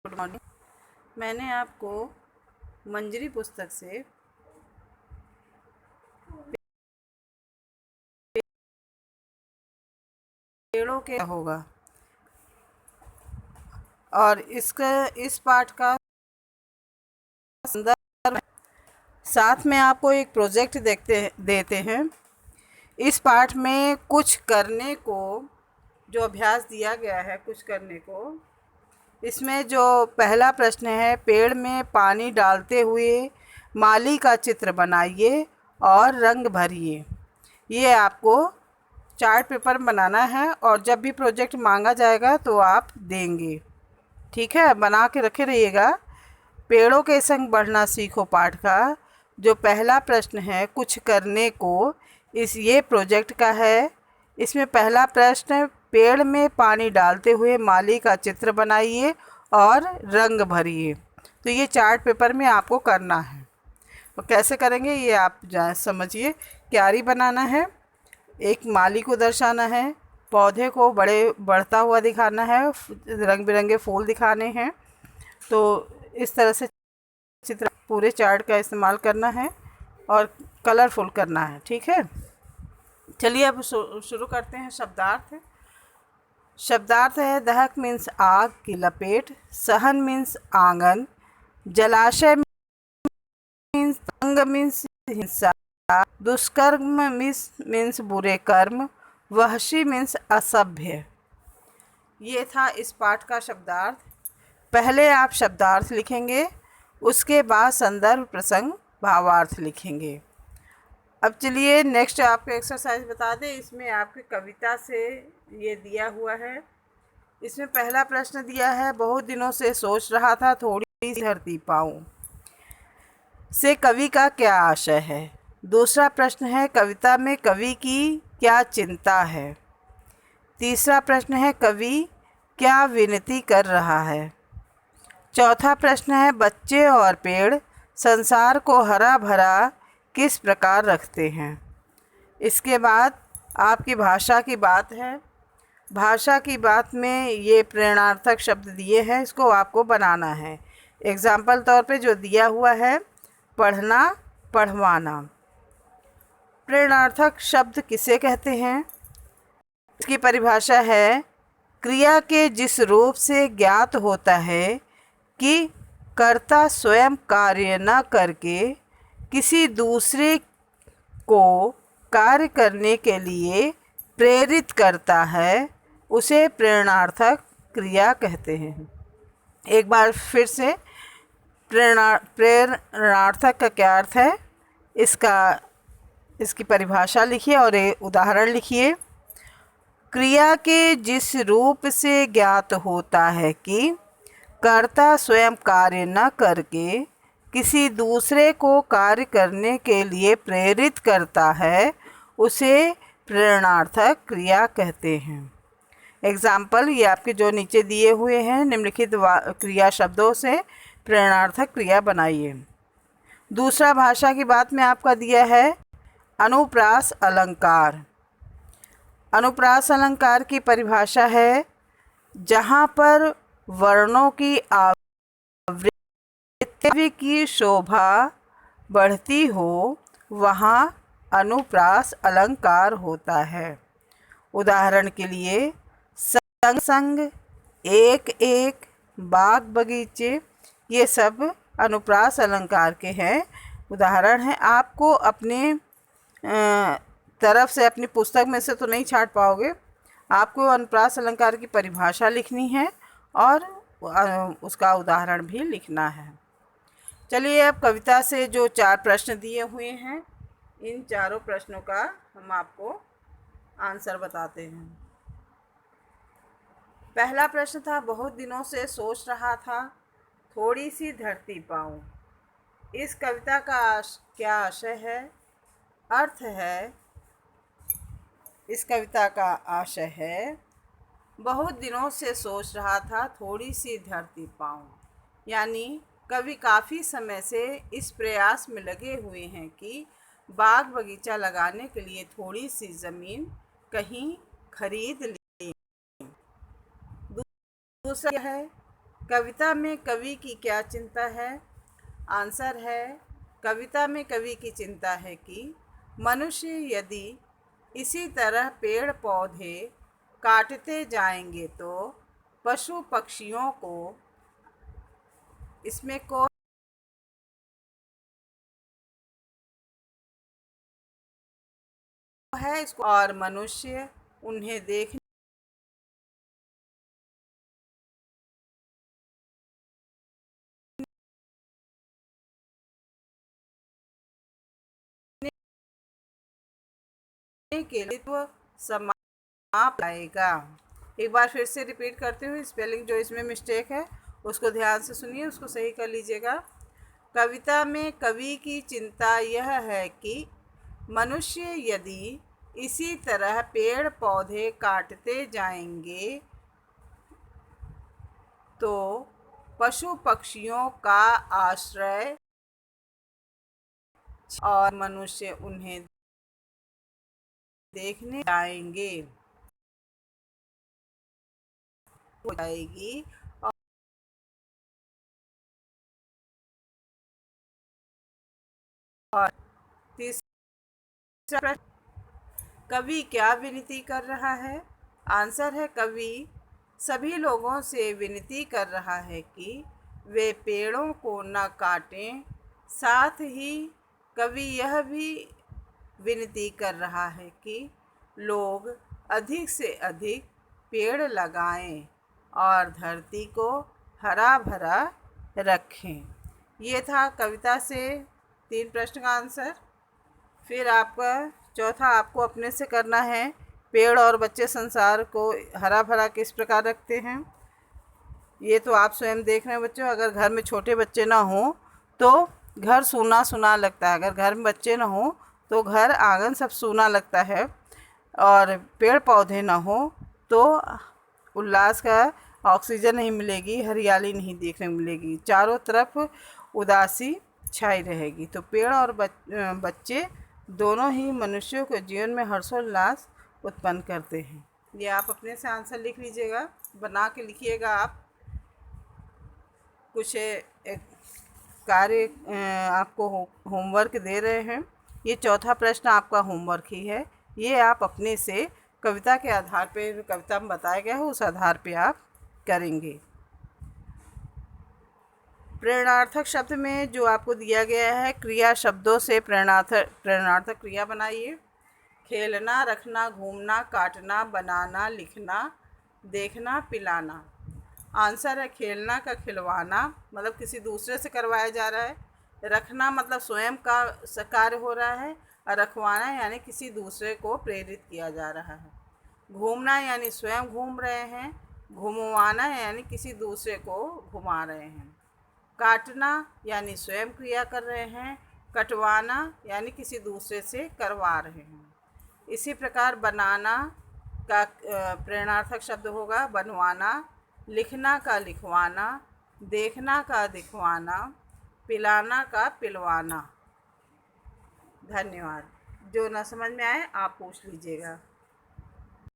Good morning. मैंने आपको मंजरी पुस्तक से पेड़ों के होगा और इस पाठ का संदर्भ साथ में आपको एक प्रोजेक्ट देते हैं। इस पाठ में कुछ करने को जो अभ्यास दिया गया है, कुछ करने को, इसमें जो पहला प्रश्न है, पेड़ में पानी डालते हुए माली का चित्र बनाइए और रंग भरिए। ये आपको चार्ट पेपर बनाना है और जब भी प्रोजेक्ट मांगा जाएगा तो आप देंगे। ठीक है, बना के रखे रहिएगा। पेड़ों के संग बढ़ना सीखो पाठ का जो पहला प्रश्न है, कुछ करने को, ये प्रोजेक्ट का है। इसमें पहला प्रश्न, पेड़ में पानी डालते हुए माली का चित्र बनाइए और रंग भरिए। तो ये चार्ट पेपर में आपको करना है। तो कैसे करेंगे ये आप समझिए। क्यारी बनाना है, एक माली को दर्शाना है, पौधे को बढ़ता हुआ दिखाना है, रंग बिरंगे फूल दिखाने हैं। तो इस तरह से चित्र पूरे चार्ट का इस्तेमाल करना है और कलरफुल करना है। ठीक है, चलिए अब शुरू करते हैं। शब्दार्थ है, दहक मीन्स आग की लपेट, सहन मीन्स आंगन, जलाशय मीन्स तंग मीन्स हिंसा, दुष्कर्म मीन्स बुरे कर्म, वहशी मीन्स असभ्य। ये था इस पाठ का शब्दार्थ। पहले आप शब्दार्थ लिखेंगे, उसके बाद संदर्भ प्रसंग भावार्थ लिखेंगे। अब चलिए नेक्स्ट आपको एक्सरसाइज बता दें। इसमें आपकी कविता से ये दिया हुआ है। इसमें पहला प्रश्न दिया है, बहुत दिनों से सोच रहा था थोड़ी सी धरती पाऊँ, से कवि का क्या आशय है। दूसरा प्रश्न है, कविता में कवि की क्या चिंता है। तीसरा प्रश्न है, कवि क्या विनती कर रहा है। चौथा प्रश्न है, बच्चे और पेड़ संसार को हरा भरा किस प्रकार रखते हैं। इसके बाद आपकी भाषा की बात है। भाषा की बात में ये प्रेरणार्थक शब्द दिए हैं, इसको आपको बनाना है। एग्जाम्पल तौर पे जो दिया हुआ है, पढ़ना, पढ़वाना। प्रेरणार्थक शब्द किसे कहते हैं? इसकी परिभाषा है, क्रिया के जिस रूप से ज्ञात होता है कि कर्ता स्वयं कार्य न करके किसी दूसरे को कार्य करने के लिए प्रेरित करता है, उसे प्रेरणार्थक क्रिया कहते हैं। एक बार फिर से, प्रेरणार्थक का क्या अर्थ है, इसकी परिभाषा लिखिए और एक उदाहरण लिखिए। क्रिया के जिस रूप से ज्ञात होता है कि कर्ता स्वयं कार्य न करके किसी दूसरे को कार्य करने के लिए प्रेरित करता है, उसे प्रेरणार्थक क्रिया कहते हैं। एग्जाम्पल ये आपके जो नीचे दिए हुए हैं, निम्नलिखित क्रिया शब्दों से प्रेरणार्थक क्रिया बनाइए। दूसरा, भाषा की बात में आपका दिया है अनुप्रास अलंकार। अनुप्रास अलंकार की परिभाषा है, जहाँ पर वर्णों की आवृत्ति की शोभा बढ़ती हो, वहाँ अनुप्रास अलंकार होता है। उदाहरण के लिए, संग संग, एक एक, बाग बगीचे, ये सब अनुप्रास अलंकार के हैं, उदाहरण हैं। आपको अपने तरफ से, अपनी पुस्तक में से तो नहीं छांट पाओगे, आपको अनुप्रास अलंकार की परिभाषा लिखनी है और उसका उदाहरण भी लिखना है। चलिए अब कविता से जो 4 प्रश्न दिए हुए हैं, इन चारों प्रश्नों का हम आपको आंसर बताते हैं। पहला प्रश्न था, बहुत दिनों से सोच रहा था थोड़ी सी धरती पाऊँ। इस कविता का क्या आशय है, अर्थ है। इस कविता का आशय है, बहुत दिनों से सोच रहा था थोड़ी सी धरती पाऊँ, यानी कवि काफ़ी समय से इस प्रयास में लगे हुए हैं कि बाग बगीचा लगाने के लिए थोड़ी सी ज़मीन कहीं खरीद लें। दूसरा है, कविता में कवि की क्या चिंता है? आंसर है, कविता में कवि की चिंता है कि मनुष्य यदि इसी तरह पेड़ पौधे काटते जाएंगे तो पशु पक्षियों को इसमें को है इसको और मनुष्य उन्हें देखने के लिए तो समाप्त आएगा। एक बार फिर से रिपीट करते हुए स्पेलिंग जो इसमें मिस्टेक है उसको ध्यान से सुनिए, उसको सही कर लीजिएगा। कविता में कवि की चिंता यह है कि मनुष्य यदि इसी तरह पेड़ पौधे काटते जाएंगे तो पशु पक्षियों का आश्रय और मनुष्य उन्हें देखने जाएंगे हो जाएगी। और तीसरा प्रश्न, कवि क्या विनती कर रहा है? आंसर है, कवि सभी लोगों से विनती कर रहा है कि वे पेड़ों को न काटें। साथ ही कवि यह भी विनती कर रहा है कि लोग अधिक से अधिक पेड़ लगाएं और धरती को हरा भरा रखें। ये था कविता से 3 प्रश्न का आंसर। फिर आपका चौथा आपको अपने से करना है, पेड़ और बच्चे संसार को हरा भरा किस प्रकार रखते हैं। ये तो आप स्वयं देख रहे हैं बच्चों। अगर घर में छोटे बच्चे ना हों तो घर सूना सूना लगता है, अगर घर में बच्चे ना हों तो घर आंगन सब सूना लगता है, और पेड़ पौधे ना हो तो उल्लास का ऑक्सीजन नहीं मिलेगी, हरियाली नहीं देखने मिलेगी, चारों तरफ उदासी छाई रहेगी। तो पेड़ और बच्चे दोनों ही मनुष्यों के जीवन में हर्षोल्लास उत्पन्न करते हैं। ये आप अपने से आंसर लिख लीजिएगा, बना के लिखिएगा। आप कुछ कार्य आपको होमवर्क दे रहे हैं, ये चौथा प्रश्न आपका होमवर्क ही है। ये आप अपने से कविता के आधार पे, कविता में बताया गया है उस आधार पे आप करेंगे। प्रेरणार्थक शब्द में जो आपको दिया गया है, क्रिया शब्दों से प्रेरणार्थक क्रिया बनाइए। खेलना, रखना, घूमना, काटना, बनाना, लिखना, देखना, पिलाना। आंसर है खेलना का खिलवाना, मतलब किसी दूसरे से करवाया जा रहा है। रखना मतलब स्वयं का कार्य हो रहा है, और रखवाना यानी किसी दूसरे को प्रेरित किया जा रहा है। घूमना यानी स्वयं घूम रहे हैं। घुमवाना यानी किसी दूसरे को घुमा रहे हैं। काटना यानी स्वयं क्रिया कर रहे हैं। कटवाना यानी किसी दूसरे से करवा रहे हैं। इसी प्रकार बनाना का प्रेरणार्थक शब्द होगा बनवाना। लिखना का लिखवाना। देखना का दिखवाना। पिलाना का पिलवाना। धन्यवाद। जो ना समझ में आए आप पूछ लीजिएगा।